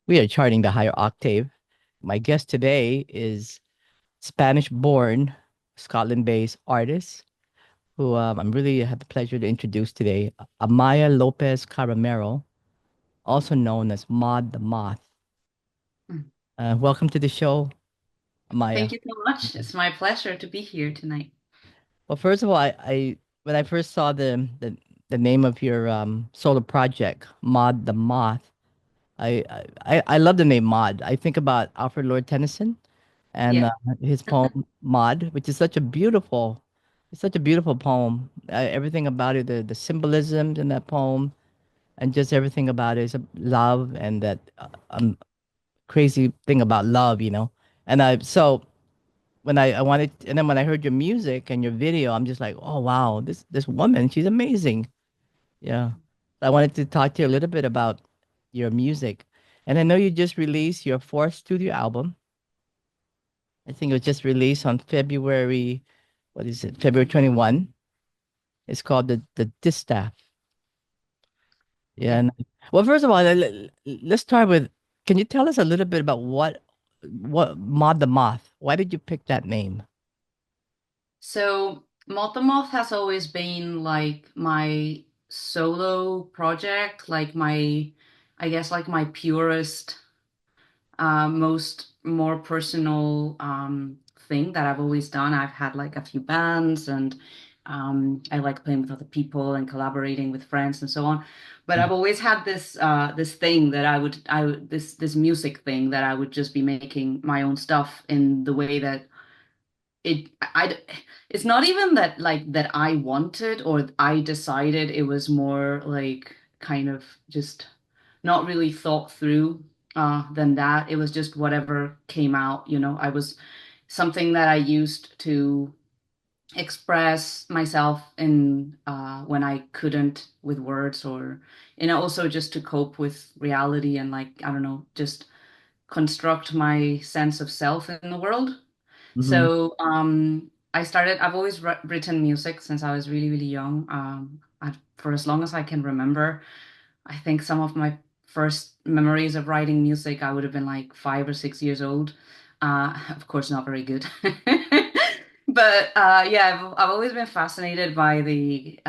We are charting the higher octave. My guest today is Spanish-born, Scotland-based artist who I'm really have the pleasure to introduce today, Amaya Lopez-Carromero, also known as Maud the Moth. Mm. Welcome to the show, Amaya. Thank you so much. It's my pleasure to be here tonight. Well, first of all, I when I first saw the name of your solo project, Maud the Moth, I love the name Maud. I think about Alfred Lord Tennyson and Yeah. his poem Maud, which is it's such a beautiful poem. Everything about it, the symbolisms in that poem, and just everything about it is love and that crazy thing about love, you know. And I so when I wanted, and then when I heard your music and your video, I'm just like, oh wow, this woman, she's amazing. Yeah. I wanted to talk to you a little bit about your music. And I know you just released your fourth studio album. I think it was just released on February, what is it? February 21. It's called the Distaff. Yeah. Yeah. Well, first of all, let's start with, can you tell us a little bit about what Mod the Moth? Why did you pick that name? So Moth the Moth has always been like my solo project, like I guess like my purest, most more personal thing that I've always done. I've had like a few bands and I like playing with other people and collaborating with friends and so on. But I've always had this thing that this music thing that I would just be making my own stuff in the way that it I it's not even that like that I wanted or I decided. It was more like kind of just not really thought through than that. It was just whatever came out, you know. I was something that I used to express myself in when I couldn't with words, or also just to cope with reality and like I don't know, just construct my sense of self in the world. Mm-hmm. So I've always written music since I was really, really young. For as long as I can remember. I think some of my first memories of writing music, I would have been like 5 or 6 years old. Of course, not very good. But yeah, I've always been fascinated by the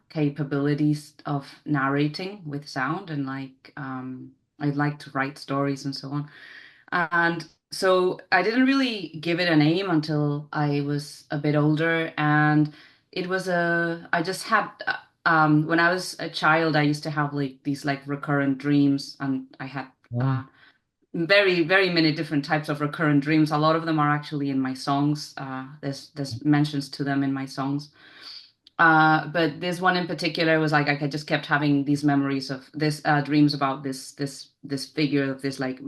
capabilities of narrating with sound, and like I'd like to write stories and so on. And so I didn't really give it a name until I was a bit older. And I just had, when I was a child, I used to have like these like recurrent dreams. And I had Oh. very, very many different types of recurrent dreams. A lot of them are actually in my songs. There's mentions to them in my songs. But this one in particular was like I just kept having these memories of this dreams about this figure of this like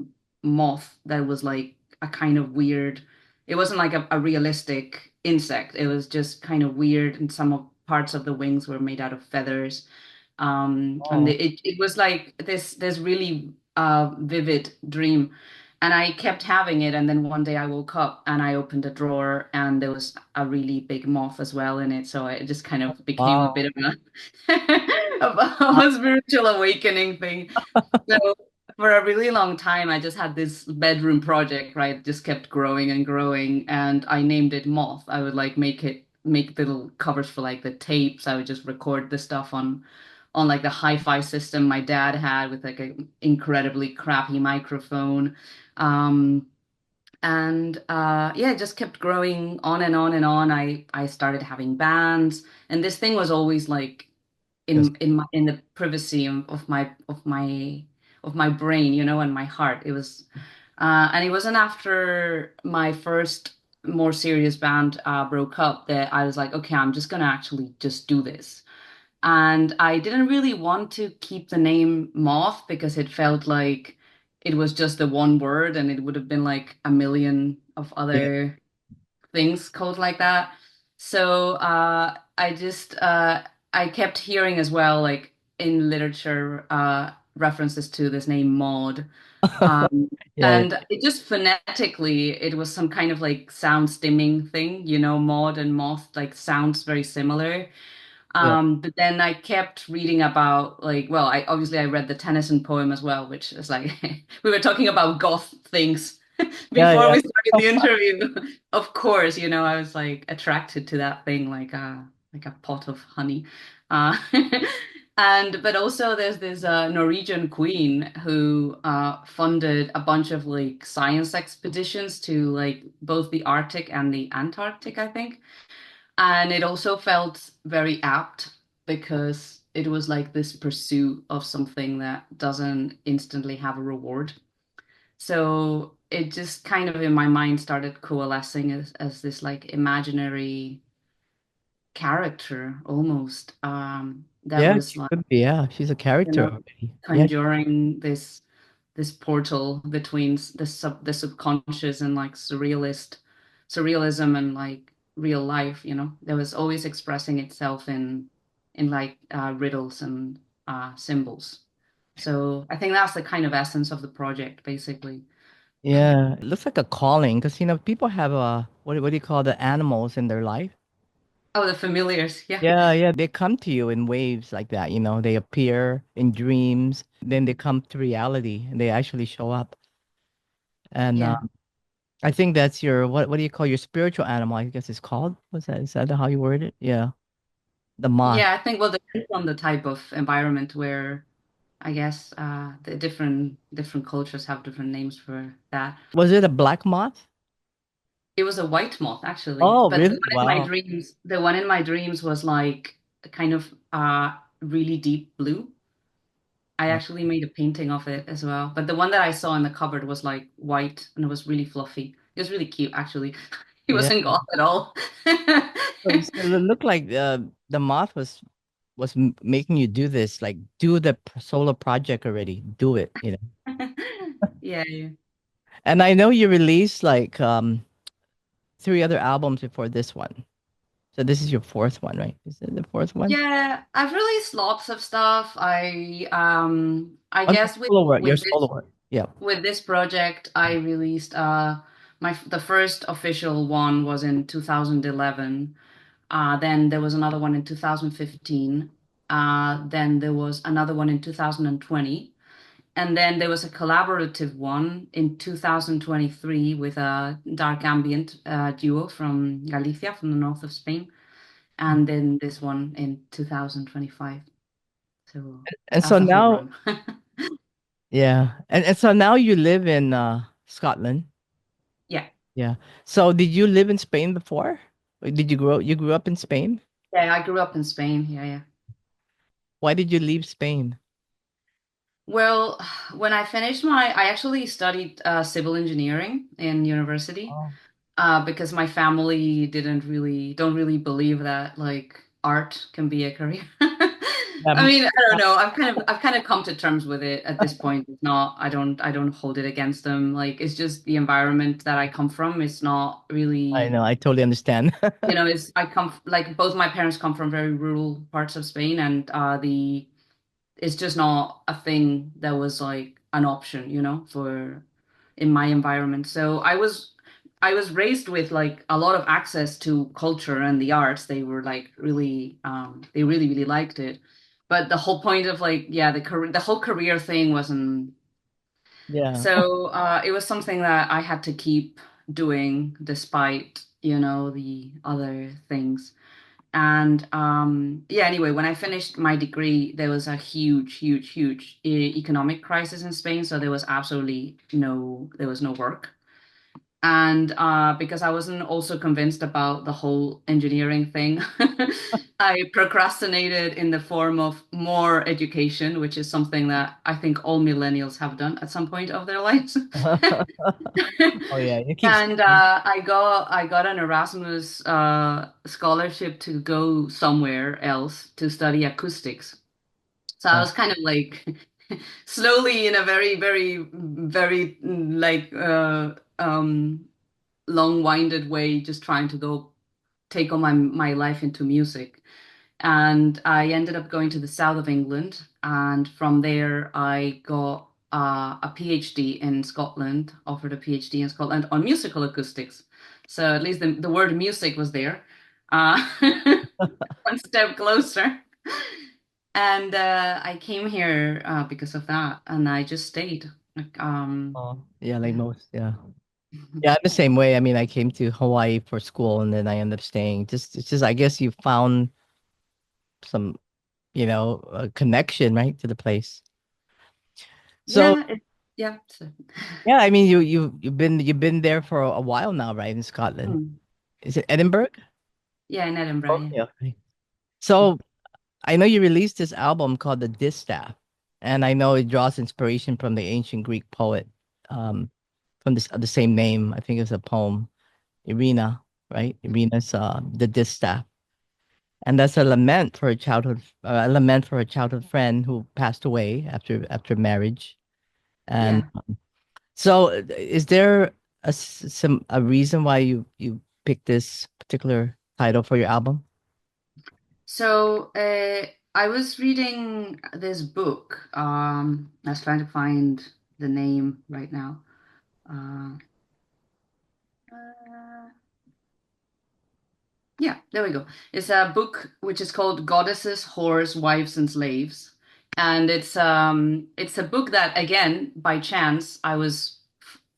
moth that was like a kind of weird. It wasn't like a realistic insect. It was just kind of weird, and some of parts of the wings were made out of feathers. And Oh. it was like this really vivid dream. And I kept having it, and then one day I woke up and I opened a drawer and there was a really big moth as well in it. So it just kind of became a Wow. bit of a spiritual awakening thing. So for a really long time, I just had this bedroom project, right? Just kept growing and growing, and I named it Moth. I would like make little covers for like the tapes. I would just record the stuff on like the hi-fi system my dad had with like an incredibly crappy microphone. Um, and yeah, it just kept growing on and on and on. I started having bands, and this thing was always like Just in the privacy of my brain, you know, and my heart. It was, and it wasn't after my first more serious band broke up that I was like, okay, I'm just gonna actually just do this. And I didn't really want to keep the name Moth because it felt like it was just the one word, and it would have been like a million of yeah. other things called like that. So I kept hearing as well, like in literature, references to this name Maud. Um, Yeah. and it just phonetically, it was some kind of like sound stimming thing, you know, Maud and moth like sounds very similar. Yeah. But then I kept reading about like, well, I obviously I read the Tennyson poem as well, which is like we were talking about goth things Yeah, before yeah. we started the interview. Of course, I was like attracted to that thing like a pot of honey. Uh, and but also there's this Norwegian queen who funded a bunch of like science expeditions to like both the Arctic and the Antarctic, I think. And it also felt very apt because it was like this pursuit of something that doesn't instantly have a reward. So it just kind of in my mind started coalescing as this like imaginary character almost that Yeah, was she like, could be. Yeah, she's a you character know, already. Yeah. conjuring this portal between the subconscious and like surrealism and like real life, that was always expressing itself in like riddles and symbols. So I think that's the kind of essence of the project, basically. Yeah, it looks like a calling because people have what do you call the animals in their life? Oh, the familiars, yeah. Yeah, yeah, they come to you in waves like that, they appear in dreams, then they come to reality and they actually show up. And Yeah. I think that's your what do you call your spiritual animal? I guess it's called. What's that? Is that how you word it? Yeah, the moth. Yeah, I think, well, depends on the type of environment where I guess the different cultures have different names for that. Was it a black moth? It was a white moth, actually, Oh, but really? Wow. the one in my dreams was like a kind of really deep blue. I Oh, actually made a painting of it as well, but the one that I saw in the cupboard was like white and it was really fluffy. It was really cute, actually. He yeah. wasn't goth at all. So it looked like the moth was making you do this, like do the solo project already, do it. Yeah, yeah. And I know you released like three other albums before this one. So this is your fourth one, right? Is it the fourth one? Yeah, I've released lots of stuff. I On your guess solo work, your solo work. Yeah. with this project I released the first official one was in 2011. Then there was another one in 2015. Then there was another one in 2020. And then there was a collaborative one in 2023 with a dark ambient duo from Galicia, from the north of Spain. And then this one in 2025. So And so that's a full now, run. yeah. And so now you live in Scotland. Yeah. Yeah. So did you live in Spain before? Or did you grew up in Spain? Yeah, I grew up in Spain. Yeah, yeah. Why did you leave Spain? Well, when I finished I actually studied civil engineering in university Oh. because my family don't really believe that like art can be a career. I Um, mean, I don't know. I've kind of come to terms with it at this point. It's not, I don't hold it against them. Like it's just the environment that I come from. It's not I really, know, I totally understand. I come like both my parents come from very rural parts of Spain and the it's just not a thing that was like an option, for in my environment. So I was raised with like a lot of access to culture and the arts. They were like really they really really liked it. But the whole point of like yeah, the whole career thing wasn't Yeah. so it was something that I had to keep doing despite, the other things. And yeah, anyway, when I finished my degree, there was a huge economic crisis in Spain. So there was no work. And because I wasn't also convinced about the whole engineering thing, I procrastinated in the form of more education, which is something that I think all millennials have done at some point of their lives. Oh yeah, you keep And studying. I got an Erasmus scholarship to go somewhere else to study acoustics. So I Oh, was kind of like slowly in a very like long-winded way, just trying to go take all my life into music. And I ended up going to the south of England, and from there I got a PhD in Scotland, offered a PhD in Scotland on musical acoustics. So at least the word music was there. Uh, one step closer. And I came here because of that, and I just stayed. Like, Oh, yeah, like yeah. most, yeah. Yeah, I'm the same way. I mean, I came to Hawaii for school and then I ended up staying. Just it's just I guess you found some, a connection, right, to the place. So, Yeah, yeah. yeah, I mean, you've been there for a while now, right, in Scotland. Mm. Is it Edinburgh? Yeah, in Edinburgh, yeah. Okay, okay. So, I know you released this album called the Distaff, and I know it draws inspiration from the ancient Greek poet, um, from this the same name. I think it's a poem, Erinna, right? Erinna's the Distaff, and that's a lament for a childhood friend who passed away after marriage. And Yeah. so, is there a reason why you picked this particular title for your album? So I was reading this book. I was trying to find the name right now. Uh, uh, yeah, there we go. It's a book which is called Goddesses, Whores, Wives, and Slaves. And it's a book that again, by chance, I was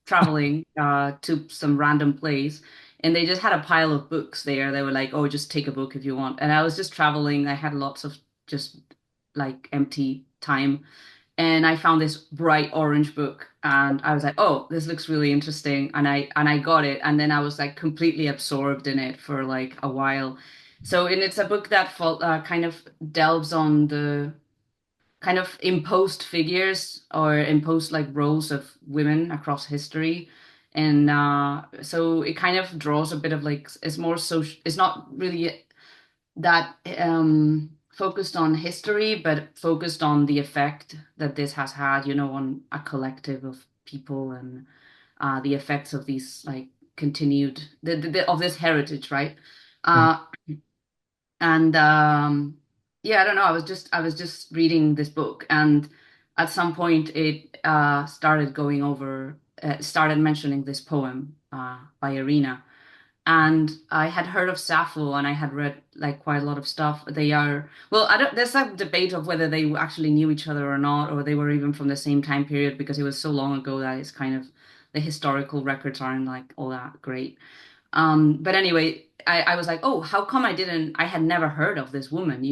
traveling to some random place and they just had a pile of books there. They were like, "Oh, just take a book if you want." And I was just traveling. I had lots of just like empty time and I found this bright orange book and I was like, "Oh, this looks really interesting." And I got it and then I was like completely absorbed in it for like a while. So and it's a book that kind of delves on the kind of imposed figures or imposed like roles of women across history. And so it kind of draws a bit of like it's more social, it's not really that focused on history, but focused on the effect that this has had, on a collective of people and the effects of these like continued of this heritage, right? Mm. Uh, and yeah, I don't know. I was just reading this book, and at some point it started mentioning this poem by Erinna and I had heard of Sappho and I had read like quite a lot of stuff. They are, well, I don't, there's a debate of whether they actually knew each other or not, or they were even from the same time period because it was so long ago that it's kind of the historical records aren't like all that great. But anyway, I was like, oh, how come I had never heard of this woman?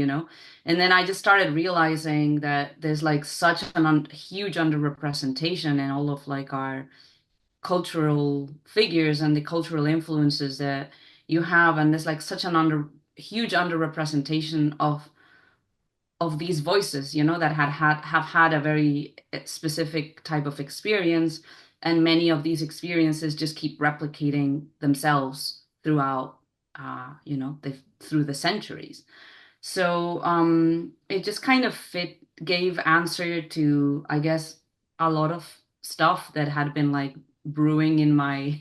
And then I just started realizing that there's like such an huge underrepresentation in all of like our cultural figures and the cultural influences that you have and there's like such an huge underrepresentation of these voices that have had a very specific type of experience and many of these experiences just keep replicating themselves throughout through the centuries. So it just kind of gave answer to, I guess, a lot of stuff that had been like brewing in my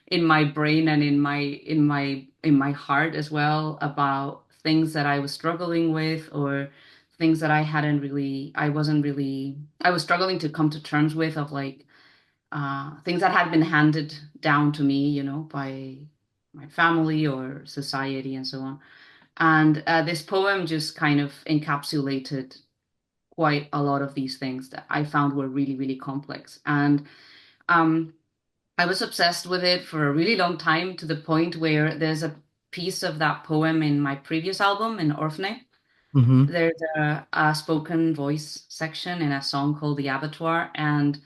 in my brain and in my heart as well about things that I was struggling with or things that I was struggling to come to terms with of like things that had been handed down to me, by my family or society and so on. And this poem just kind of encapsulated quite a lot of these things that I found were really, really complex. And um, I was obsessed with it for a really long time to the point where there's a piece of that poem in my previous album, in Orphne. Mm-hmm. There's a spoken voice section in a song called The Abattoir. And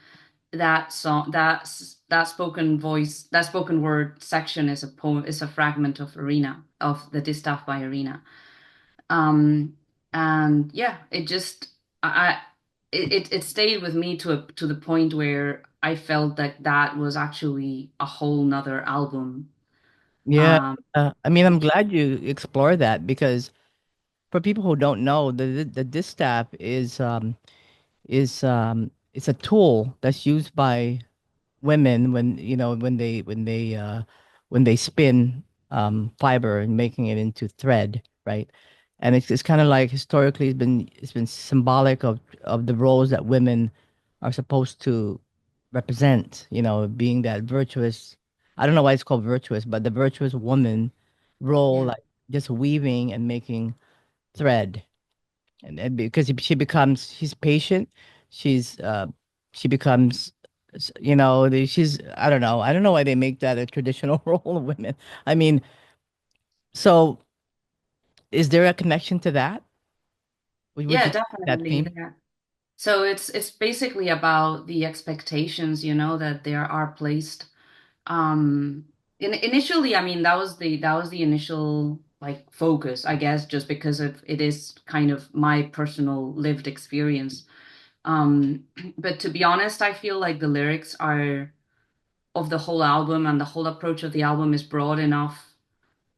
that song, that spoken word section is a poem, is a fragment of Erinna, of the Distaff by Erinna. Um, and yeah, it stayed with me to the point where I felt that that was actually a whole nother album. Yeah, Um, I mean, I'm glad you explore that because for people who don't know, the distaff is it's a tool that's used by women when they spin fiber and making it into thread, right? And it's kind of like historically it's been symbolic of the roles that women are supposed to represent, being that virtuous. I don't know why it's called virtuous, but the virtuous woman role, yeah, like. just weaving and making thread. And because she becomes, she's patient, she's she becomes she's, I don't know why they make that a traditional role of women. I mean, so is there a connection to that? Would Yeah, you that definitely. theme? So it's basically about the expectations, that there are placed. Initially, I mean, that was the initial like focus, I guess, just because it is kind of my personal lived experience. Um, but to be honest, I feel like the lyrics are of the whole album, and the whole approach of the album is broad enough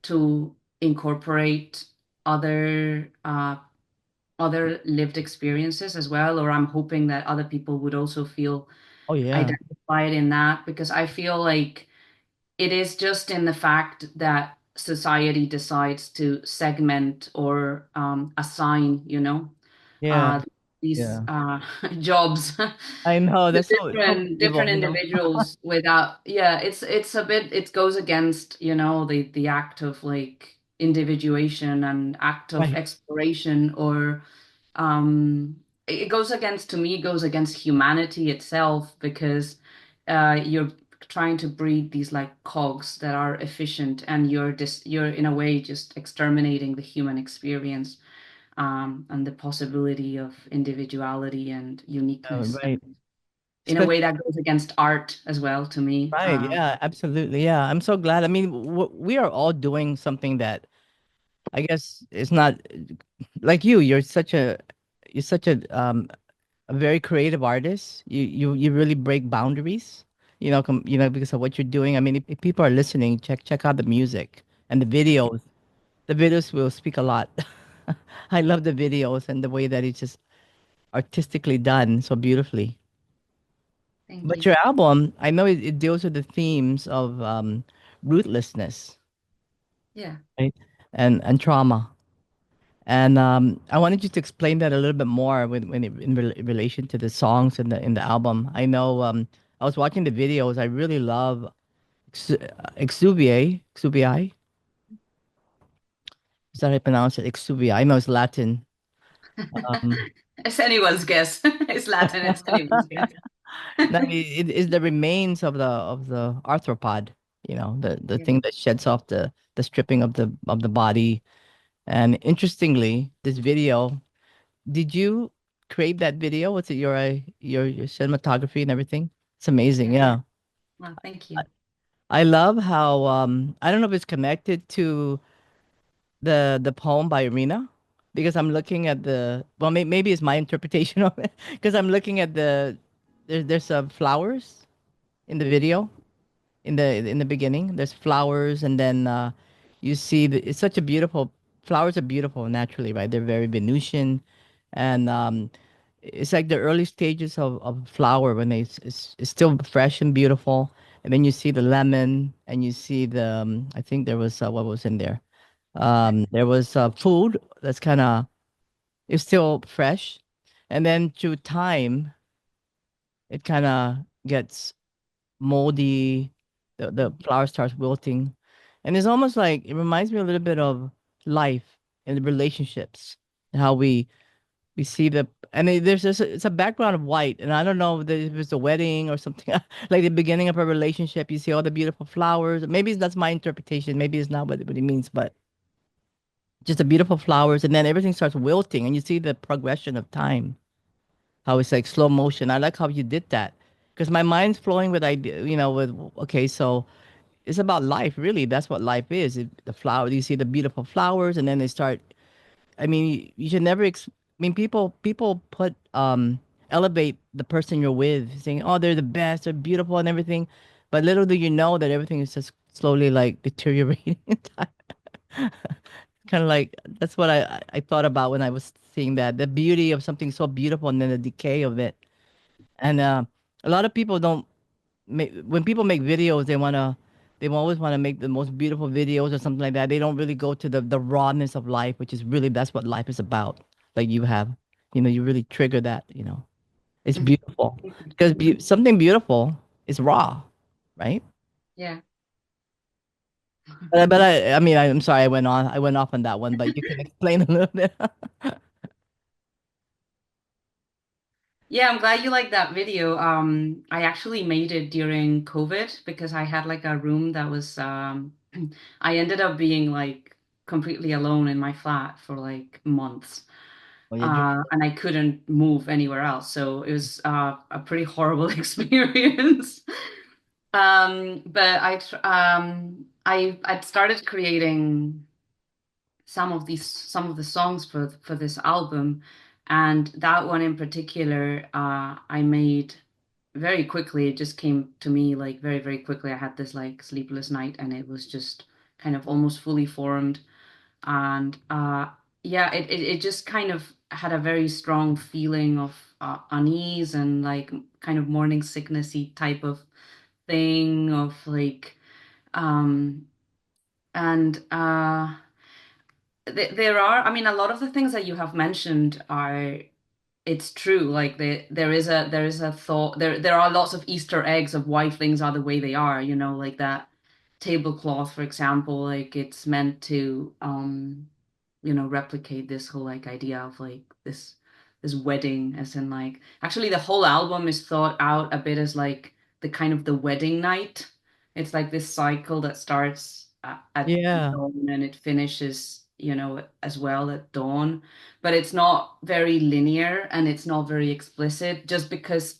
to incorporate other other lived experiences as well, or I'm hoping that other people would also feel Oh yeah. identified in that, because I feel like it is just in the fact that society decides to segment or assign, Yeah. uh, these Yeah. jobs I know, to that's so different evil, individuals without, yeah, it's a bit, it goes against, the act of like individuation and act of Right. exploration, or um it goes against, to me, it goes against humanity itself, because you're trying to breed these like cogs that are efficient, and you're in a way just exterminating the human experience, and the possibility of individuality and uniqueness, Right. in a way Especially, that goes against art as well, to me. right. Yeah, absolutely. Yeah. I'm so glad. I mean, we are all doing something that I guess it's not like you. You're such a very creative artist. You really break boundaries. Because of what you're doing. I mean, if people are listening, check out the music and the videos. The videos will speak a lot. I love the videos and the way that it's just artistically done so beautifully. Thank But you. your album, I know it deals with the themes of rootlessness, Yeah. right? And trauma. And I wanted you to explain that a little bit more in relation to the songs in the album. I know I was watching the videos. I really love Exuvie. Is that how I pronounce it? Exuvie. I know it's Latin. Um, It's anyone's guess. It's Latin, it's anyone's guess. no, it is the remains of the arthropod. The Yeah. thing that sheds off the stripping of the body. And interestingly, this video, did you create that video? Was it your cinematography and everything? It's amazing. Yeah. Yeah. Well, thank you. I love how I don't know if it's connected to the poem by Erinna, because I'm looking at maybe it's my interpretation of it, because I'm looking at there's some flowers in the video, in the beginning. There's flowers, and then you see it's such a beautiful, flowers are beautiful naturally, right? They're very Venusian, and it's like the early stages of flower when it's still fresh and beautiful. And then you see the lemon, and you see I think there was what was in there. There was food that's kind of, it's still fresh, and then through time it kind of gets moldy. The Mhm. flower starts wilting, and it's almost like it reminds me a little bit of life and the relationships, how we see there's just it's a background of white, and I don't know if it's a wedding or something. Like the beginning of a relationship, you see all the beautiful flowers. Maybe that's my interpretation, maybe it's not what it means, but just the beautiful flowers, and then everything starts wilting, and you see the progression of time, how it's like slow motion. I like how you did that, because my mind's flowing with idea, with okay, so it's about life, really. That's what life is. The flower, you see the beautiful flowers, and then they start. I mean, you should never. I mean, people put elevate the person you're with, saying, "Oh, they're the best, they're beautiful, and everything," but little do you know that everything is just slowly like deteriorating. Kind of like that's what I thought about when I was seeing that, the beauty of something so beautiful and then the decay of it. And a lot of people don't make, when people make videos, they always want to make the most beautiful videos or something like that. They don't really go to the rawness of life, which is really, that's what life is about. Like you have, you really trigger that. It's beautiful because something beautiful is raw, right? Yeah. I mean, I'm sorry, I went off on that one, but you can explain a little bit. Yeah, I'm glad you like that video. I actually made it during COVID because I had like a room that was I ended up being like completely alone in my flat for like months. Well, you drink. And I couldn't move anywhere else. So it was a pretty horrible experience. But I'd started creating some of the songs for this album, and that one in particular, I made very quickly. It just came to me like very, very quickly. I had this like sleepless night, and it was just kind of almost fully formed. And yeah, it just kind of had a very strong feeling of unease and like kind of morning sicknessy type of thing of like um and there are, I mean, a lot of the things that you have mentioned are, it's true. Like there is a thought there are lots of Easter eggs of why things are the way they are, you know, like that tablecloth, for example, like it's meant to you know, replicate this whole like idea of like this wedding, as in like actually the whole album is thought out a bit as like the kind of the wedding night. It's like this cycle that starts at Yeah. dawn and it finishes, you know, as well at dawn, but it's not very linear and it's not very explicit just because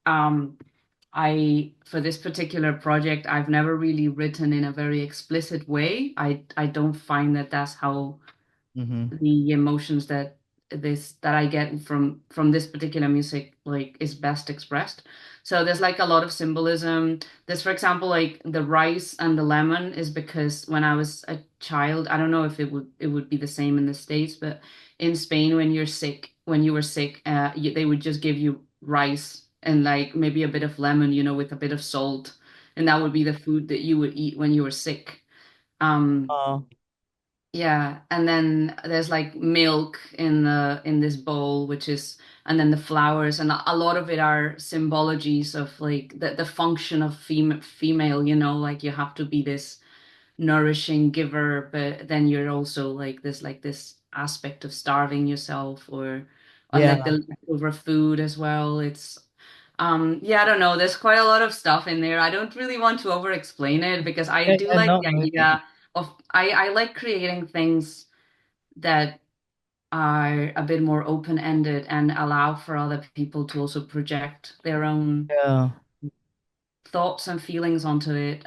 um for this particular project I've never really written in a very explicit way. I don't find that that's how Mm-hmm. the emotions that I get from this particular music like is best expressed. So there's like a lot of symbolism. There's, for example, like the rice and the lemon is because when I was a child, I don't know if it would be the same in the States, but in Spain, when you were sick, they would just give you rice and like maybe a bit of lemon, you know, with a bit of salt, and that would be the food that you would eat when you were sick. Um, Oh, yeah, and then there's like milk in this bowl, which is, and then the flowers, and a lot of it are symbologies of like the function of female, you know, like you have to be this nourishing giver, but then you're also like this aspect of starving yourself, or and like yeah. the leftover food as well. It's yeah, I don't know. There's quite a lot of stuff in there. I don't really want to over explain it because I Yeah, do yeah, like no, the no. idea of I like creating things that are a bit more open-ended and allow for other people to also project their own Yeah. thoughts and feelings onto it.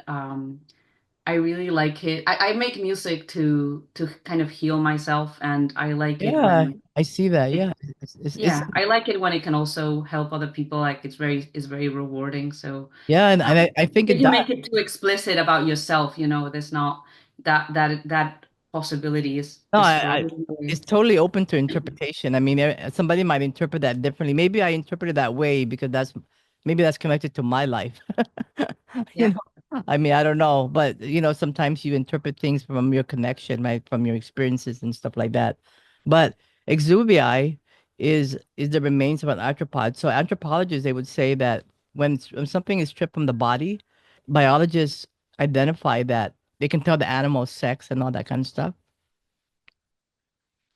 I really like it. I make music to kind of heal myself, and I like it Yeah, when I see that. it, Yeah. It's yeah, I like it when it can also help other people. Like it's very rewarding. So yeah, and, um, I think it if you does. make it too explicit about yourself, you know, there's not that possibility is No, destroyed in a it's way. totally open to interpretation. I mean, somebody might interpret that differently. Maybe I interpret it that way because maybe that's connected to my life. You Yeah. know, I mean, I don't know, but sometimes you interpret things from your connection, right, from your experiences and stuff like that. But exuviae is the remains of an arthropod. So anthropologists they would say that when something is stripped from the body, biologists identify that they can tell the animal's sex and all that kind of stuff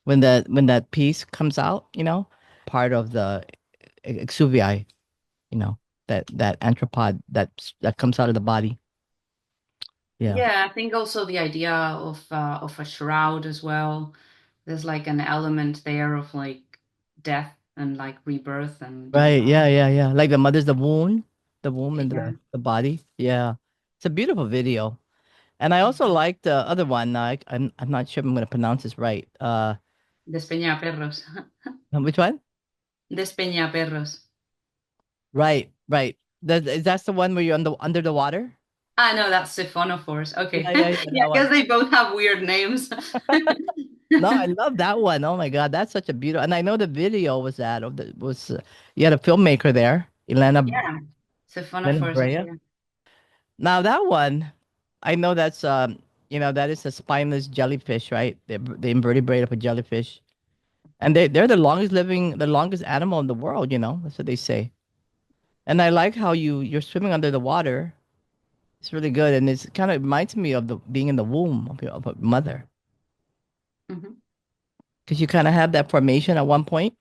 when that piece comes out, part of the exuviae, that anthropod that comes out of the body. Yeah. Yeah, I think also the idea of a shroud as well. There's like an element there of like death and like rebirth and Right. Yeah. Yeah. Yeah. Like the womb and yeah, the body. Yeah. It's a beautiful video. And I also like the other one. I'm not sure if I'm going to pronounce this right. Despeñaperros. Which one? Despeñaperros. Right. Right. That's the one where you're under the water? Ah, no, that's siphonophores. Okay. Yeah. Yeah. Yeah. Yeah, That I guess one. they both have weird names. No, I love that one. Oh my God, that's such a beautiful. And I know the video was that of the was you had a filmmaker there, Yeah, Elena siphonophores. Brea. Now that one, I know that's that is a spineless jellyfish, right? The invertebrate of a jellyfish, and they're the longest animal in the world. That's what they say. And I like how you're swimming under the water, It's really good, and it's kind of reminds me of the being in the womb of a mother, Hmm. because you kind of have that formation at one point.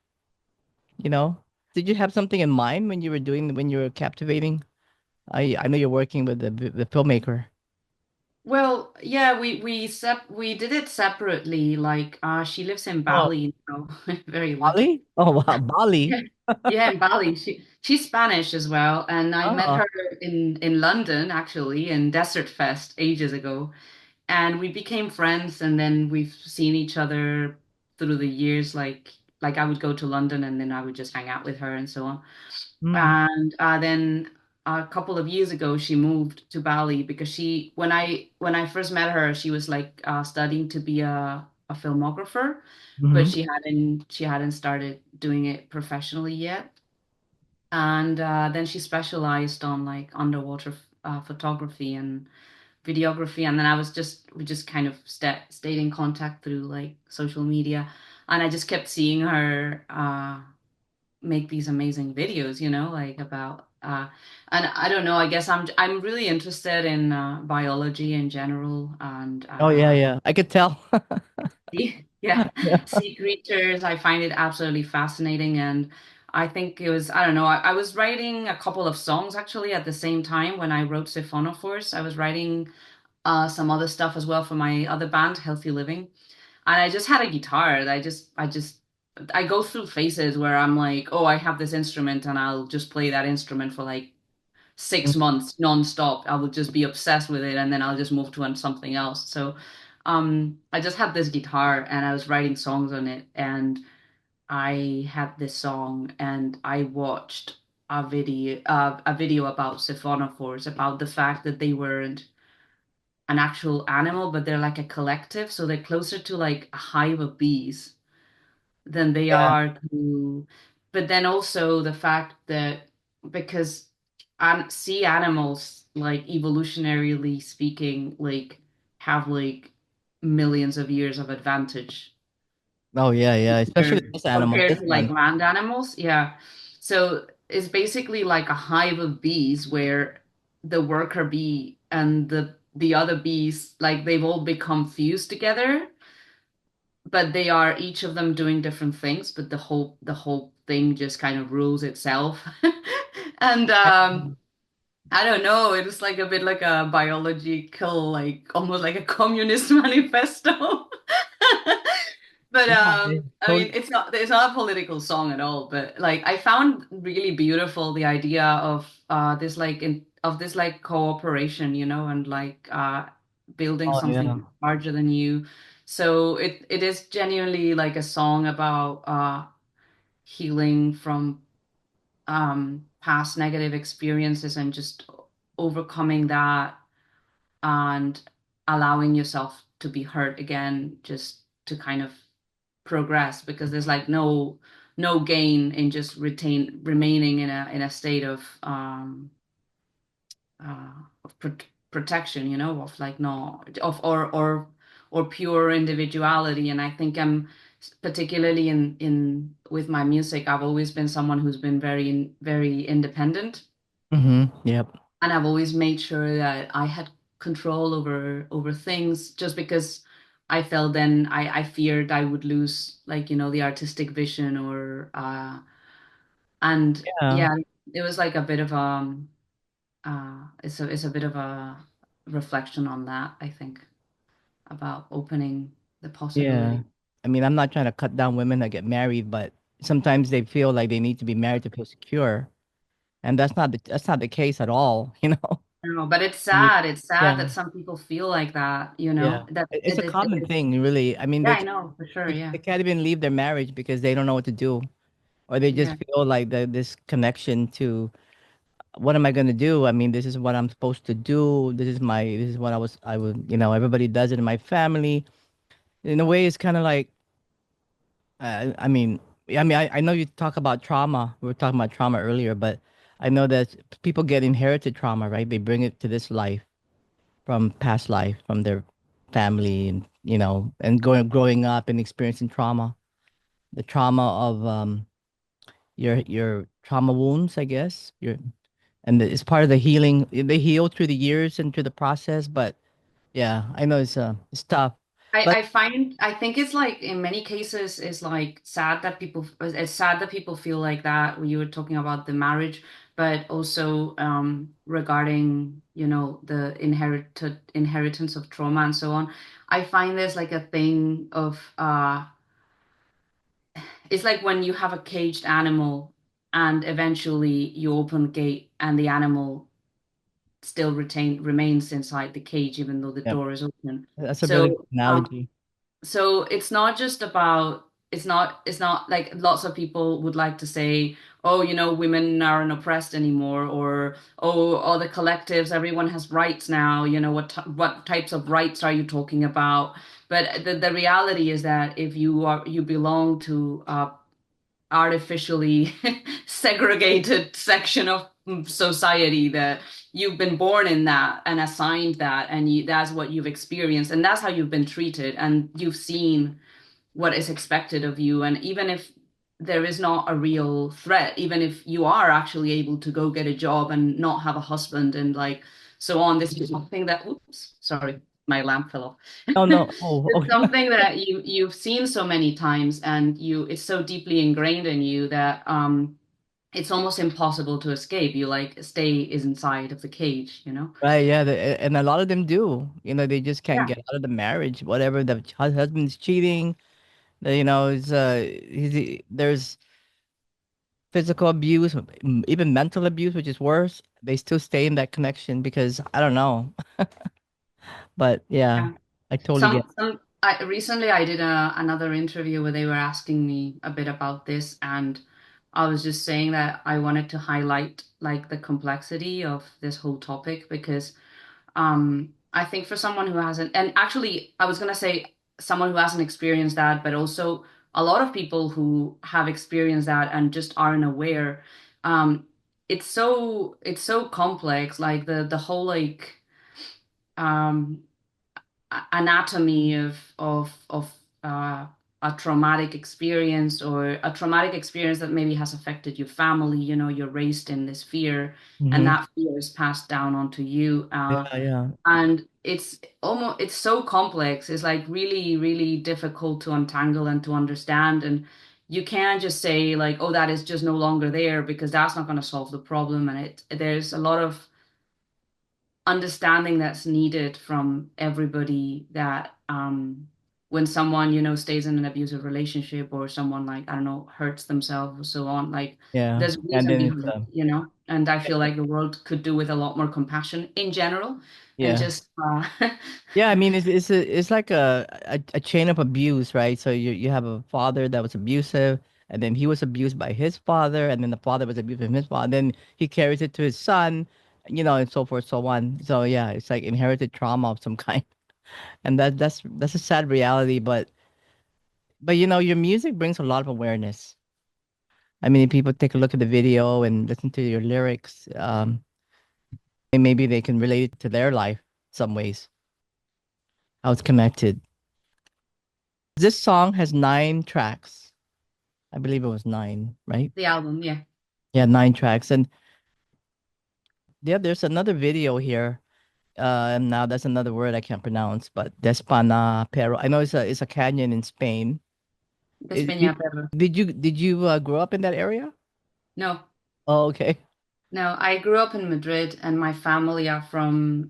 You know, did you have something in mind when you were doing when you were captivating? I know you're working with the filmmaker. Well, yeah, we did it separately. Like, she lives in Oh, Bali now. Very lucky. Bali? Oh wow, Bali. Yeah, yeah, in Bali. She's Spanish as well, and I met Oh. her in London actually in Desert Fest ages ago, and we became friends, and then we've seen each other through the years. Like I would go to London, and then I would just hang out with her and so on. Mm. And then a couple of years ago, she moved to Bali because when I first met her, she was like studying to be a filmographer, but Mm-hmm. she hadn't started doing it professionally yet. And then she specialized on like underwater photography and videography. And then we just kind of stayed in contact through like social media. And I just kept seeing her make these amazing videos, like about and I don't know, I guess I'm really interested in biology in general and Oh yeah, yeah. I could tell. yeah, Yeah. sea creatures. I find it absolutely fascinating. And I think it was, I don't know, I was writing a couple of songs actually at the same time when I wrote Siphonophores. I was writing some other stuff as well for my other band, Healthy Living. And I just had a guitar. I go through phases where I'm like, oh, I have this instrument and I'll just play that instrument for like 6 months nonstop. I will just be obsessed with it and then I'll just move to something else. So I just had this guitar and I was writing songs on it, and I had this song and I watched a video about siphonophores, about the fact that they weren't an actual animal, but they're like a collective. So they're closer to like a hive of bees than they Yeah. are to, but then also the fact that because sea animals, like evolutionarily speaking, like have like millions of years of advantage Oh yeah, yeah. Especially compared this animal, compared this to like one. land animals. Yeah. So it's basically like a hive of bees where the worker bee and the other bees, like they've all become fused together, but they are each of them doing different things, but the whole thing just kind of rules itself. And I don't know, it was like a bit like a biological, like almost like a communist manifesto. But Yeah, they I mean, totally. it's not a political song at all, but like I found really beautiful the idea of this like cooperation, and like building Oh yeah. something larger than you. So it is genuinely like a song about healing from past negative experiences and just overcoming that and allowing yourself to be hurt again, just to kind of progress, because there's like no gain in just remaining in a state of protection, of like no of or pure individuality. And I think I'm particularly in with my music, I've always been someone who's been very independent, Mm-hmm. Yep. and I've always made sure that I had control over things, just because I felt then I feared I would lose, like, the artistic vision, or and Yeah. yeah, it was like a bit of it's a bit of a reflection on that, I think, about opening the Yeah. possibility. I mean, I'm not trying to cut down women that get married, but sometimes they feel like they need to be married to feel secure, and that's not the case at all. No, but it's I mean, sad. It's sad yeah, that some people feel like that, yeah. that It's a common thing, really. I mean, yeah, I know for sure. they Yeah. can't even leave their marriage because they don't know what to do, or they just Yeah. feel like this connection to what am I going to do? I mean, this is what I'm supposed to do. This is what I would, everybody does it in my family. In a way, it's kind of like, I mean, I know you talk about trauma. We were talking about trauma earlier, but I know that people get inherited trauma, right? They bring it to this life from past life, from their family, and and growing up and experiencing trauma, the trauma of your trauma wounds, I guess. and it's part of the healing. They heal through the years and through the process, but yeah, I know it's tough. But I think it's like in many cases it's like sad that people it's sad that people feel like that when you were talking about the marriage, but also regarding, you know, the inheritance of trauma and so on. I find there's like a thing of it's like when you have a caged animal and eventually you open the gate and the animal still remains inside the cage even though the yeah, door is open. that's a really good So analogy. so it's not just about it's not like lots of people would like to say, oh, you know, women aren't oppressed anymore, or oh, all the collectives, everyone has rights now, you know, what types of rights are you talking about? But the reality is that if you belong to artificially segregated section of society, that you've been born in that and assigned that, and that's what you've experienced and that's how you've been treated, and you've seen what is expected of you. And even if there is not a real threat, even if you are actually able to go get a job and not have a husband and like so on, this is something that, oops, sorry, my lamp fell off. No, no. Oh, It's okay. something that you've seen so many times, and you it's so deeply ingrained in you that it's almost impossible to escape. You like stay is inside of the cage, you know? Right, yeah, and a lot of them do. They just can't Yeah. get out of the marriage. Whatever the husband's cheating, there's physical abuse, even mental abuse, which is worse. They still stay in that connection because I don't know. But yeah, Yeah. I totally get. I recently I did another interview where they were asking me a bit about this, and I was just saying that I wanted to highlight like the complexity of this whole topic because I think for someone who hasn't, and actually I was gonna say someone who hasn't experienced that, but also a lot of people who have experienced that and just aren't aware. Um, it's so complex, like the whole like um anatomy of a traumatic experience, or a traumatic experience that maybe has affected your family. You know, you're raised in this fear, and Hmm. that fear is passed down onto you. Yeah, yeah, And it's so complex. It's like really, really difficult to untangle and to understand. And you can't just say like, oh, that is just no longer there, because that's not going to solve the problem. And there's a lot of understanding that's needed from everybody, that when someone, you know, stays in an abusive relationship, or someone like, I don't know, hurts themselves or so on, like yeah. there's a And reason then it's behind it, you know. And I feel like the world could do with a lot more compassion in general, and yeah. just Yeah, I mean, it's like a chain of abuse, right? So you have a father that was abusive, and then he was abused by his father, and then the father was abused from his father, and then he carries it to his son, and so forth, so on. So yeah, it's like inherited trauma of some kind, and that's a sad reality. But your music brings a lot of awareness. I mean, if people take a look at the video and listen to your lyrics, and maybe they can relate it to their life some ways, how it's connected. This song has 9 tracks. I believe it was 9, right? the album, yeah. Yeah, 9 tracks. And yeah, there's another video here. And now that's another word I can't pronounce, but Despana Pero. I know it's a canyon in Spain. It, you, Despeñaperro. did you grow up in that area? No, Oh, okay. no, I grew up in Madrid, and my family are from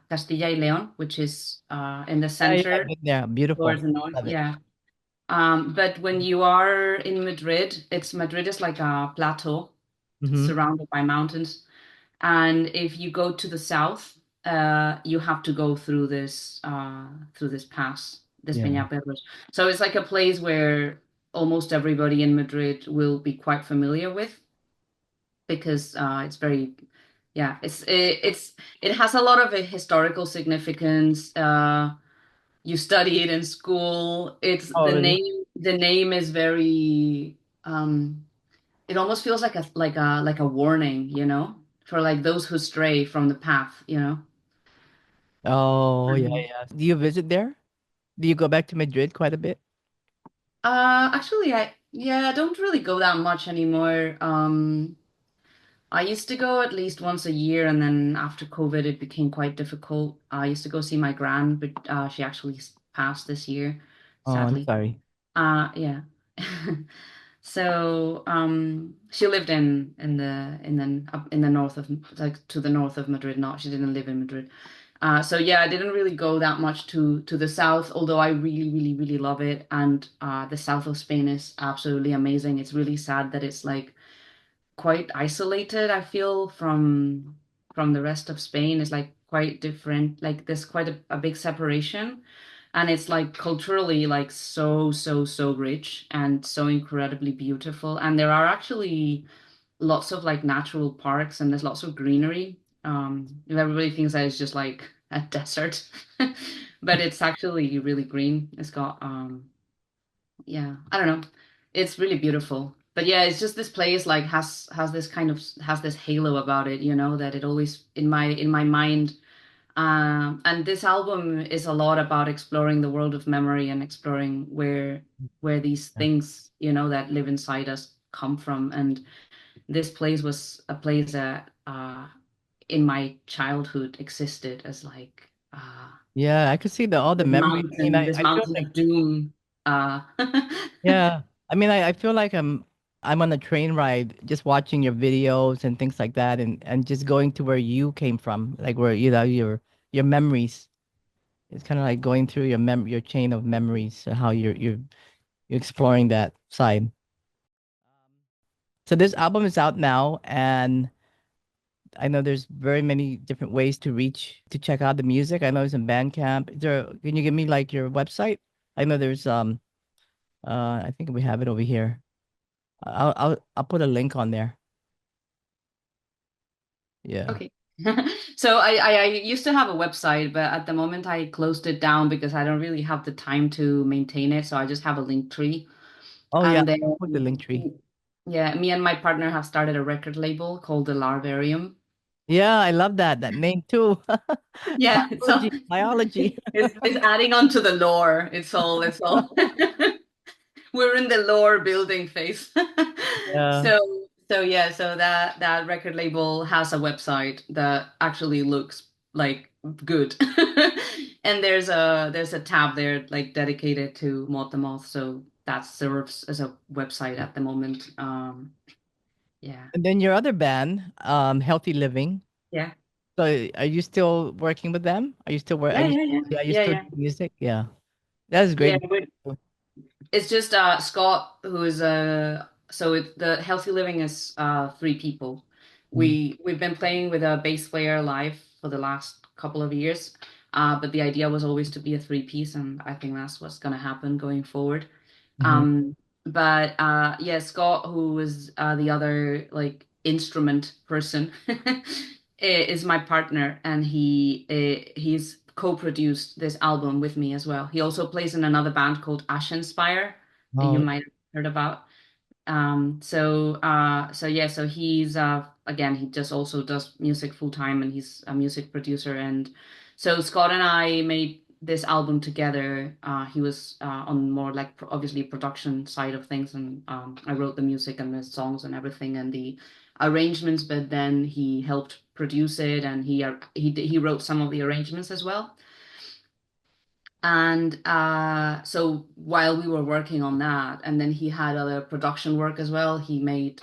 Castilla y León, which is in the Yeah, yeah, I've center been there. towards Beautiful. the north. Love it. Yeah. But when you are in Madrid, Madrid is like a plateau Mm-hmm. surrounded by mountains. And if you go to the south, you have to go through this pass, this Yeah. Peñaperros. So it's like a place where almost everybody in Madrid will be quite familiar with, because it's very, yeah, it has a lot of a historical significance. You study it in school. It's Oh, really? the name is very it almost feels like a warning, you know, for like those who stray from the path, you know. Oh, yeah, Mhm. yeah. Do you visit there? Do you go back to Madrid quite a bit? Actually, I don't really go that much anymore. I used to go at least once a year, and then after COVID, it became quite difficult. I used to go see my gran, but she actually passed this year, Oh, I'm sadly. sorry. Yeah. So, she lived in the north of, like, to the north of Madrid. Not She didn't live in Madrid. So yeah, I didn't really go that much to the south, although I really, really, really love it. And the south of Spain is absolutely amazing. It's really sad that it's like quite isolated, I feel, from the rest of Spain. Is like quite different. Like there's quite a big separation. And it's like culturally like so rich and so incredibly beautiful. And there are actually lots of like natural parks and there's lots of greenery. Everybody thinks that it's just like a desert, but it's actually really green. It's got yeah, I don't know. It's really beautiful. But yeah, it's just this place like has this kind of has this halo about it, that it always in my mind. And this album is a lot about exploring the world of memory and exploring where these Yeah. things, that live inside us come from. And this place was a place that in my childhood existed as like Yeah, I could see all the memories. I mean, this I feel mountain like, of doom. Uh yeah. I mean, I feel like I'm on a train ride just watching your videos and things like that, and just going to where you came from, like where your memories. It's kind of like going through your chain of memories, how you're exploring that side. So this album is out now, and I know there's very many different ways to check out the music. I know it's in Bandcamp. Can you give me like your website? I know there's I think we have it over here. I'll put a link on there. Yeah. Okay. So I used to have a website, but at the moment I closed it down because I don't really have the time to maintain it. So I just have a link tree. Oh yeah, And then, I'll put the link tree. yeah, me and my partner have started a record label called the Larvarium. Yeah, I love that name too. Yeah, Biology. it's adding on to the lore. It's all we're in the lore building phase. Yeah. So yeah, so that record label has a website that actually looks like good. And there's a tab there like dedicated to Maud the Moth, so that serves as a website at the moment. Yeah. And then your other band, Healthy Living. Yeah. So are you still working with them? Yeah, yeah, yeah. Are you Yeah, still yeah. doing music? Yeah. That is Yeah, great. it's just Scott who is the Healthy Living is three people. Mhm. We've been playing with a bass player live for the last couple of years. But the idea was always to be a three-piece, and I think that's what's gonna happen going forward. Mhm. Um, but yeah, Scott, who is the other like instrument person, is my partner, and he's co-produced this album with me as well. He also plays in another band called Ashenspire, that you Oh, might have heard about. So yeah, so he's again, he just also does music full time, and he's a music producer. And so Scott and I made this album together. He was on more like obviously production side of things, and I wrote the music and the songs and everything and the arrangements, but then he helped produce it, and he wrote some of the arrangements as well. And so while we were working on that, and then he had other production work as well. He made,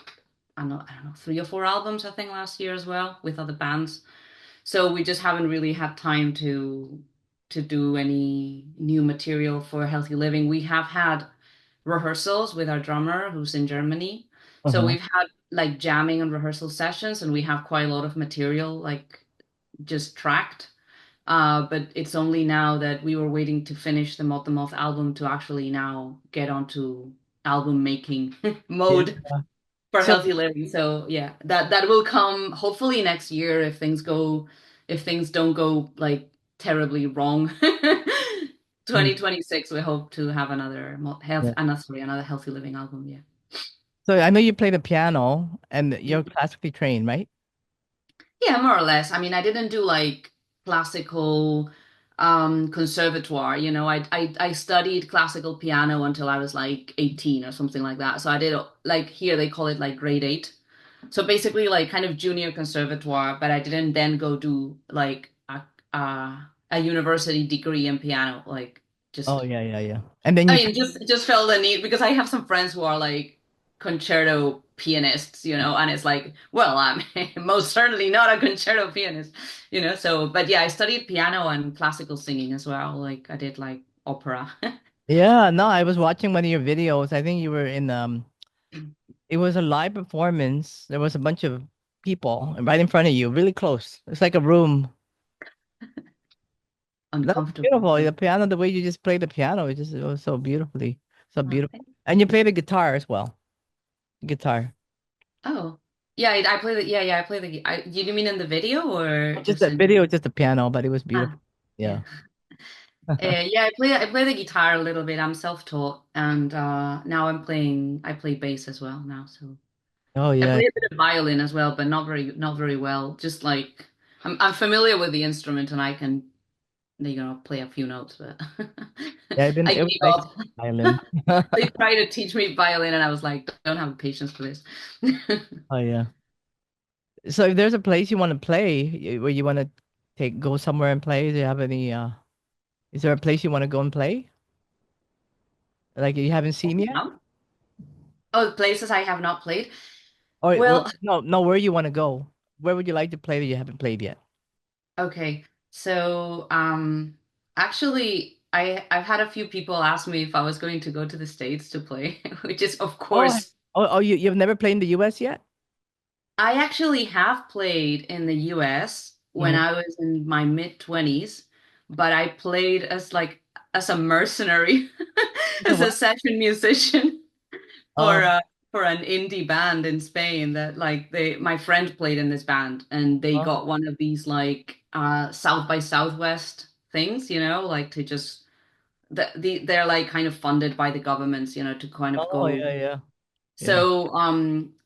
I don't know, three or four albums, I think, last year as well with other bands. So we just haven't really had time to do any new material for Healthy Living. We have had rehearsals with our drummer who's in Germany. So uh-huh. we've had like jamming and rehearsal sessions, and we have quite a lot of material like just tracked. But it's only now that we were waiting to finish the Moth the Moth album to actually now get onto album making Yeah. mode for So, Healthy Living. So yeah, that will come hopefully next year if things don't go like terribly wrong. mm, 2026, we hope to have yeah. another Healthy Living album. Yeah. So I know you play the piano and you're classically trained, right? Yeah, more or less. I mean, I didn't do like classical conservatoire, I studied classical piano until I was like 18 or something like that. So I did like here they call it like grade 8. So basically like kind of junior conservatoire, but I didn't then go do like a university degree in piano. Like Oh just yeah, yeah, yeah. And then I you mean just felt the need because I have some friends who are like concerto pianists, and it's like, well, I'm most certainly not a concerto pianist, So, but yeah, I studied piano and classical singing as well. Like I did like opera. yeah, no, I was watching one of your videos. I think you were in it was a live performance. There was a bunch of people right in front of you, really close. It's like a room. That was Uncomfortable. beautiful. The piano, the way you just played the piano, it was so beautifully, so Oh, beautiful. And you play the guitar as well. Guitar. oh. Yeah, I play the yeah, I play the you mean in the video or Just just that in video, just the piano, but it was ah beautiful. yeah. Yeah. Yeah, I play the guitar a little bit. I'm self-taught and now I play bass as well now. So Oh I yeah. play a bit of violin as well, but not very well. Just like I'm familiar with the instrument and I can play a few notes, but Yeah, I it was gave nice up. violin. They tried to teach me violin and I was like, don't have the patience for this. Oh yeah. So if there's a place you want to play, where you want to go somewhere and play, do you have any is there a place you want to go and play? Like you haven't seen yet? No? Oh, places I have not played. Or Well, no, no, where you want to go? Where would you like to play that you haven't played yet? okay. So, actually, I've had a few people ask me if I was going to go to the States to play, which is of Oh, course. you've never played in the US yet? I actually have played in the US when Hmm. I was in my mid 20s, but I played as a mercenary, So as what? a session musician. for Oh, uh for an indie band in Spain that like they my friend played in this band and they oh, got one of these like South by Southwest things, like to just they're like kind of funded by the governments, to kind of oh, go. yeah, yeah, yeah. So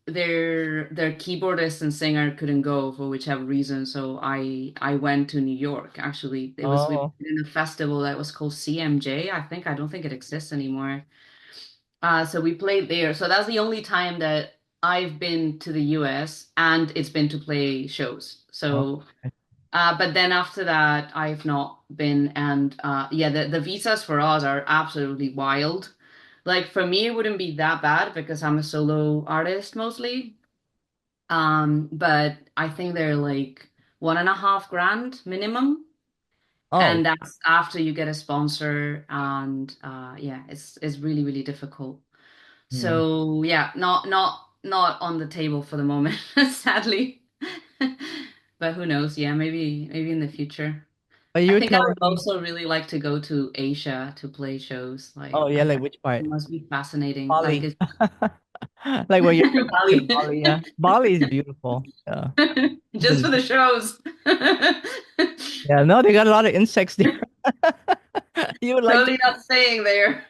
their keyboardist and singer couldn't go for whichever reason. So I went to New York. Actually, it was Oh, in a festival that was called CMJ. I don't think it exists anymore. So we played there. So that's the only time that I've been to the US and it's been to play shows. oh, So, okay. but then after that, I've not been. And yeah, the visas for us are absolutely wild. Like for me, it wouldn't be that bad because I'm a solo artist mostly. But I think they're like 1.5 grand minimum. Oh, And that's after you get a sponsor. And yeah, it's really, really difficult. hmm. So yeah, not on the table for the moment, sadly. But who knows? Yeah, maybe in the future. But you I were think I telling would me, also really like to go to Asia to play shows. oh Like yeah, I like find which it part? must be fascinating. Like Bali. it's Like where your friend went to Bali, Bali, yeah. Bali is beautiful. Yeah. just for the shows. Yeah, no, they got a lot of insects there. You would like to. Totally not staying there.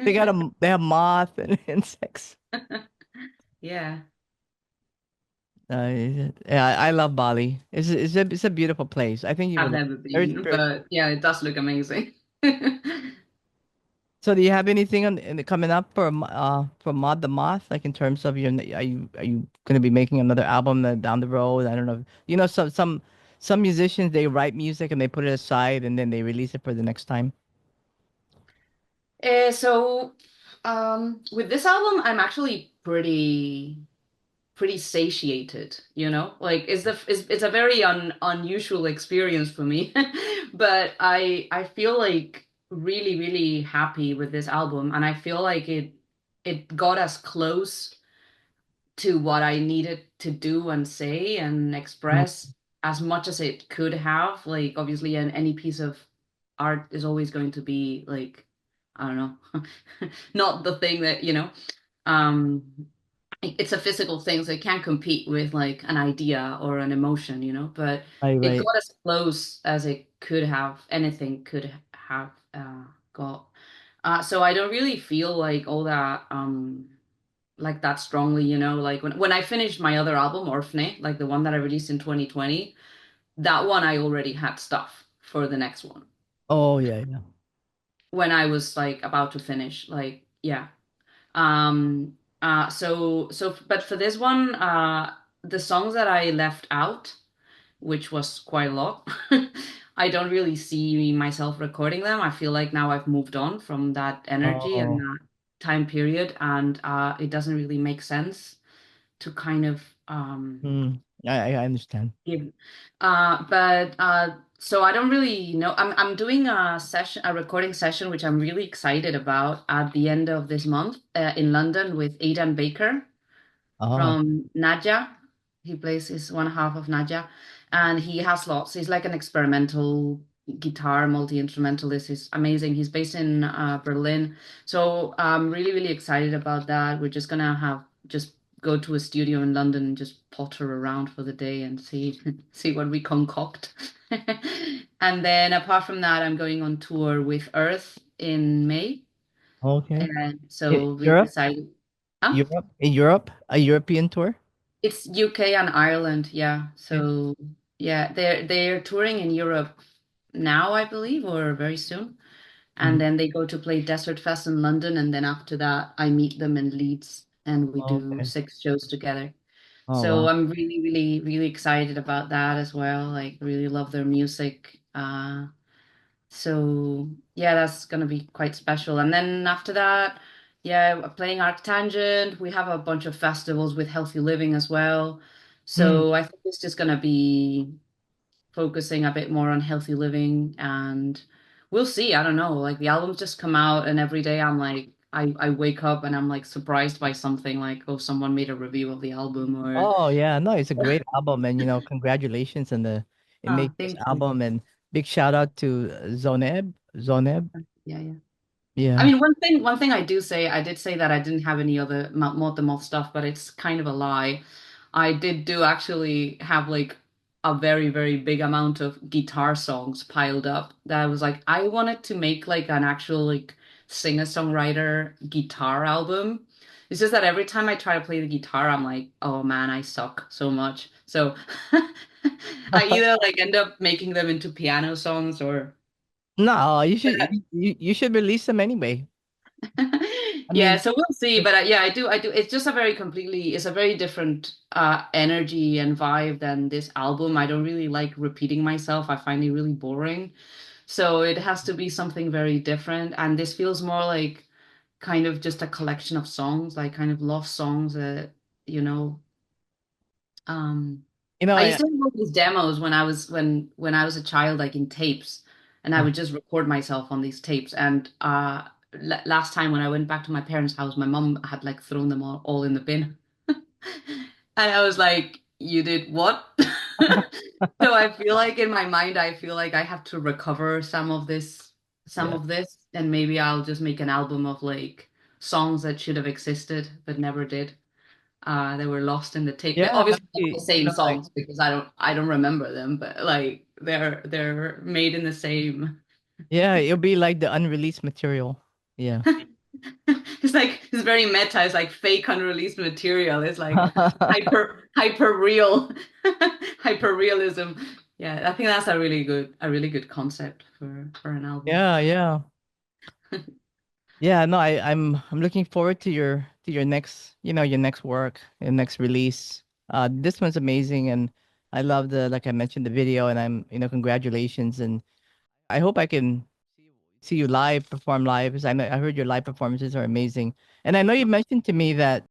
They have moth and insects. Yeah, Yeah, I love Bali. It's a beautiful place. I think you I've would like never it. Very been, spiritual. but yeah, it does look amazing. So do you have anything coming up for Mod the Moth? Like in terms of are you going to be making another album down the road? I don't know. You know, some musicians they write music and they put it aside and then they release it for the next time. So, with this album, I'm actually pretty satiated, Like it's a very unusual experience for me. But I feel like really, really happy with this album, and I feel like it got us close to what I needed to do and say and Mm. express as much as it could have. Like obviously, any piece of art is always going to be like, I don't know, not the thing that, um it's a physical thing, so it can't compete with like an idea or an emotion, but Right, it right. got as close as it could have, anything could have got. So I don't really feel like all that like that strongly, like when I finished my other album, Orphne, like the one that I released in 2020, that one I already had stuff for the next one. Oh yeah, yeah. When I was like about to finish, like yeah. Um But for this one, the songs that I left out, which was quite a lot, I don't really see myself recording them. I feel like now I've moved on from that energy and Oh, that time period, and it doesn't really make sense to kind of hmm. I understand. give. But so I don't really know. I'm doing a session, a recording session, which I'm really excited about at the end of this month in London with Aidan Baker Oh, from Nadja. He plays his one half of Nadja, and he has lots. He's like an experimental guitar multi-instrumentalist. He's amazing. He's based in Berlin, so I'm really really excited about that. We're just gonna have just go to a studio in London and just potter around for the day and see see what we concoct. And then apart from that, I'm going on tour with Earth in May, okay. and so really Europe, excited. Huh? Europe, in Europe, a European tour. It's UK and Ireland, yeah. Okay. So yeah, they're touring in Europe now, I believe, or very soon. And Mhm. then they go to play Desert Fest in London, and then after that, I meet them in Leeds, and we do Okay. 6 shows together. Oh So wow. I'm really, really, really excited about that as well. Like, really love their music. So yeah, that's gonna be quite special. And then after that, yeah, we're playing Arctangent. We have a bunch of festivals with healthy living as well. Hmm. So I think it's just gonna be focusing a bit more on healthy living and we'll see. I don't know. Like the album's just come out and every day I'm like I wake up and I'm like surprised by something like, oh, someone made a review of the album or Oh yeah, no, it's a great album, and congratulations on the in oh, making this thank you. album, and big shout out to Zoneb. Zoneb, Yeah, yeah. I yeah. mean, one thing I did say that I didn't have any other Maud the Moth stuff, but it's kind of a lie. I did do actually have like a very, very big amount of guitar songs piled up that I was like, I wanted to make like an actual like singer-songwriter guitar album. It's just that every time I try to play the guitar, I'm like, oh man, I suck so much. So I either like end up making them into piano songs or No, you should release them anyway. I Yeah, mean, so we'll see. But yeah, I do. It's just a very completely, it's a very different energy and vibe than this album. I don't really like repeating myself. I find it really boring. So it has to be something very different. And this feels more like kind of just a collection of songs, like kind of love songs that, you know, um, I used I to have these demos when I was a child, like in tapes, and I would just record myself on these tapes. And last time when I went back to my parents' house, my mom had like thrown them all in the bin, and I was like, "You did what?" So I feel like in my mind, I feel like I have to recover some yeah. of this, and maybe I'll just make an album of like songs that should have existed but never did. They were lost in the tape. Yeah, Obviously not the maybe, same like, songs because I don't remember them, but like they're made in the same. yeah, it'll be like the unreleased material. Yeah. It's like it's very meta. It's like fake unreleased material. It's like hyper real, hyper realism. Yeah, I think that's a really good concept for an album. Yeah, yeah. Yeah, no, I'm looking forward to your next, your next work, your next release. This one's amazing, and I love the like I mentioned the video, and congratulations, and I hope I can see you live, perform live, because I heard your live performances are amazing, and I know you mentioned to me that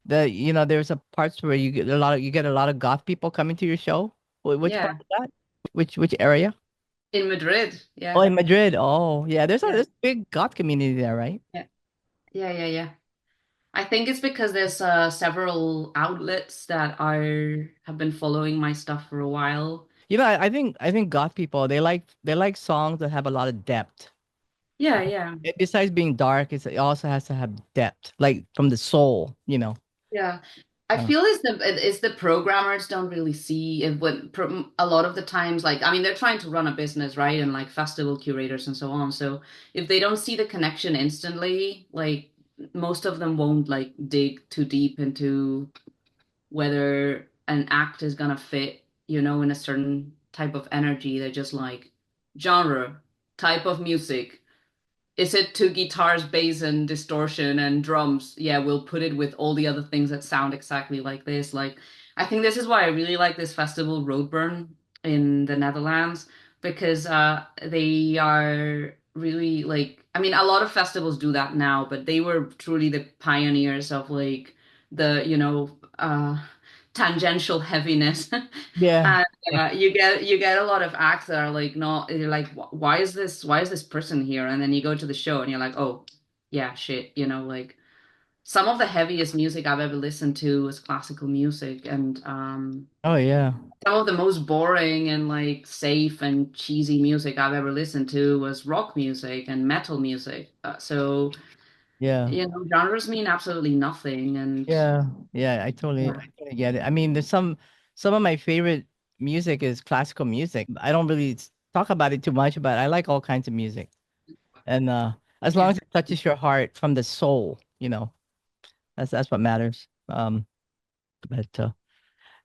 there's a parts where you get a lot of goth people coming to your show. Which part Yeah, of that? Which area? in Madrid. Oh, Yeah, in Madrid. Oh, yeah. yeah, There's a big goth community there, right? yeah, yeah. I think it's because there's several outlets that are have been following my stuff for a while. I think goth people they like songs that have a lot of depth. Yeah, yeah, Besides being dark, it also has to have depth, like from the soul. yeah. I Uh, feel is the programmers don't really see it when a lot of the times, like I mean they're trying to run a business, right? And like festival curators and so on. So if they don't see the connection instantly, like most of them won't like dig too deep into whether an act is gonna fit, in a certain type of energy. They're just like genre, type of music, is it two guitars, bass, and distortion and drums? Yeah, we'll put it with all the other things that sound exactly like this. Like, I think this is why I really like this festival, Roadburn, in the Netherlands, because they are really like, I mean, a lot of festivals do that now, but they were truly the pioneers of like the, tangential heaviness. Yeah. And you get a lot of acts that are like, no, you're like, why is this person here? And then you go to the show and you're like, oh yeah, shit, like some of the heaviest music I've ever listened to was classical music, and Oh yeah. some of the most boring and like safe and cheesy music I've ever listened to was rock music and metal music. So Yeah. genres mean absolutely nothing, and Yeah. Yeah. yeah. I totally get it. I mean, there's some of my favorite music is classical music. I don't really talk about it too much, but I like all kinds of music. And as long Yeah. as it touches your heart from the soul, that's what matters. But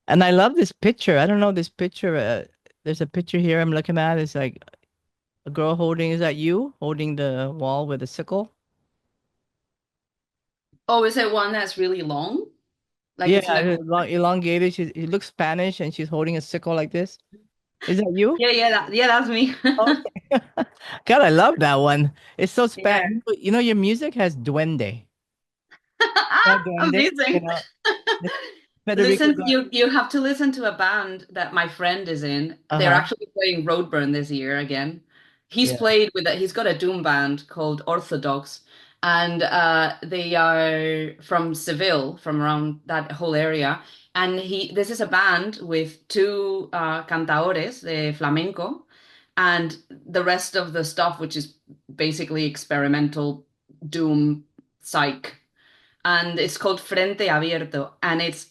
and I love this picture. I don't know this picture. There's a picture here I'm looking at. It's like a girl holding. Is that you holding the wall with a sickle? Oh, is it one that's really long? Like Yeah, it's like elongated. She looks Spanish, and she's holding a sickle like this. Is that you? yeah, yeah, that's me. Okay. God, I love that one. It's so Spanish. Yeah. Your music has duende. Yeah, Ah, duende. amazing. The Federico. Listen, you have to listen to a band that my friend is in. They're Uh-huh. actually playing Roadburn this year again. Yeah. He's got a doom band called Orthodox, and they are from Seville, from around that whole area. And this is a band with two cantadores de flamenco, and the rest of the stuff, which is basically experimental doom psych, and it's called Frente Abierto, and it's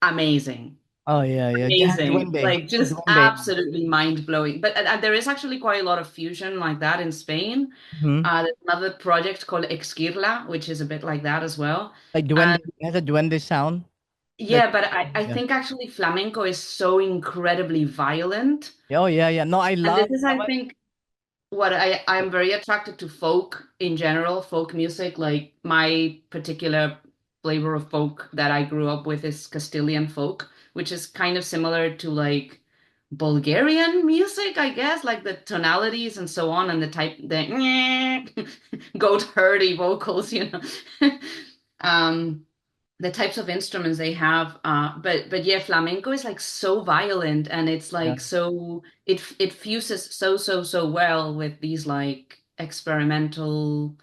amazing. Oh yeah, yeah. Yeah, Amazing. duende. Like The just duende. absolutely mind-blowing. But there is actually quite a lot of fusion like that in Spain. Hmm. There's another project called Exquirla, which is a bit like that as well. Like duende, And it has a duende sound. Like yeah, but I yeah. think actually flamenco is so incredibly violent. Oh yeah, yeah. No, I And this love is, I think, what I'm very attracted to folk in general, folk music. Like my particular flavor of folk that I grew up with is Castilian folk, which is kind of similar to like Bulgarian music, I guess, like the tonalities and so on, and the goat herdey vocals, um, the types of instruments they have. But yeah, flamenco is like so violent, and it's yeah. like it fuses so well with these like experimental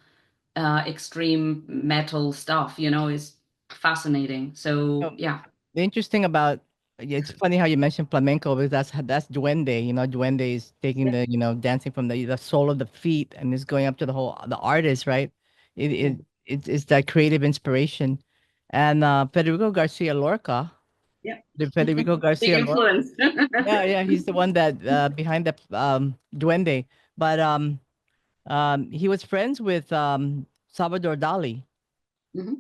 extreme metal stuff, is fascinating. So Um, yeah. the interesting about yeah, it's funny how you mentioned flamenco because that's duende. Duende is taking Yeah. the dancing from the sole of the feet and is going up to the artist, right? It Yeah. it it's that creative inspiration, and Federico Garcia Lorca, Yeah. the Federico Big Garcia Lorca. influence. Yeah, yeah, he's the one that behind the duende, but he was friends with Salvador Dali. Mhm.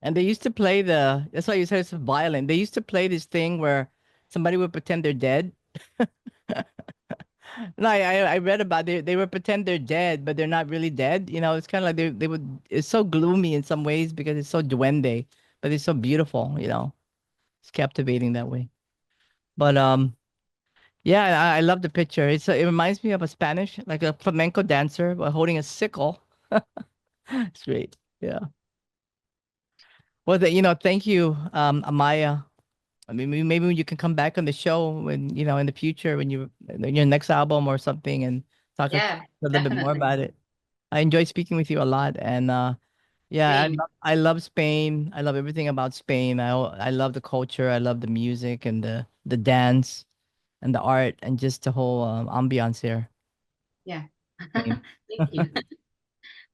And they used to play that's why you said it's violent. They used to play this thing where somebody would pretend they're dead. No, I read about they would pretend they're dead, but they're not really dead. It's kind of like they would, it's so gloomy in some ways because it's so duende, but it's so beautiful. It's captivating that way. But yeah, I love the picture. It reminds me of a Spanish, like a flamenco dancer, but holding a sickle. It's great. Yeah. Well, thank you, Amaya. I mean, maybe you can come back on the show when, in the future when in your next album or something and talk a Yeah, little bit more definitely. about it. I enjoy speaking with you a lot, and yeah, Same. I love Spain. I love everything about Spain. I love the culture. I love the music and the dance and the art and just the whole ambiance here. Yeah. Spain. Thank you.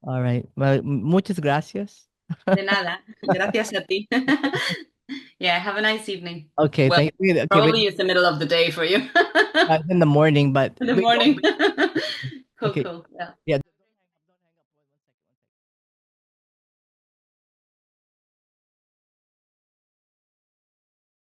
All right. Well, muchas gracias. De nada. Gracias a ti. Yeah, have a nice evening. Okay, Well, thank you. Okay, probably it's the middle of the day for you. it's in the morning, but In the morning. Cool, okay. cool. Yeah. Yeah.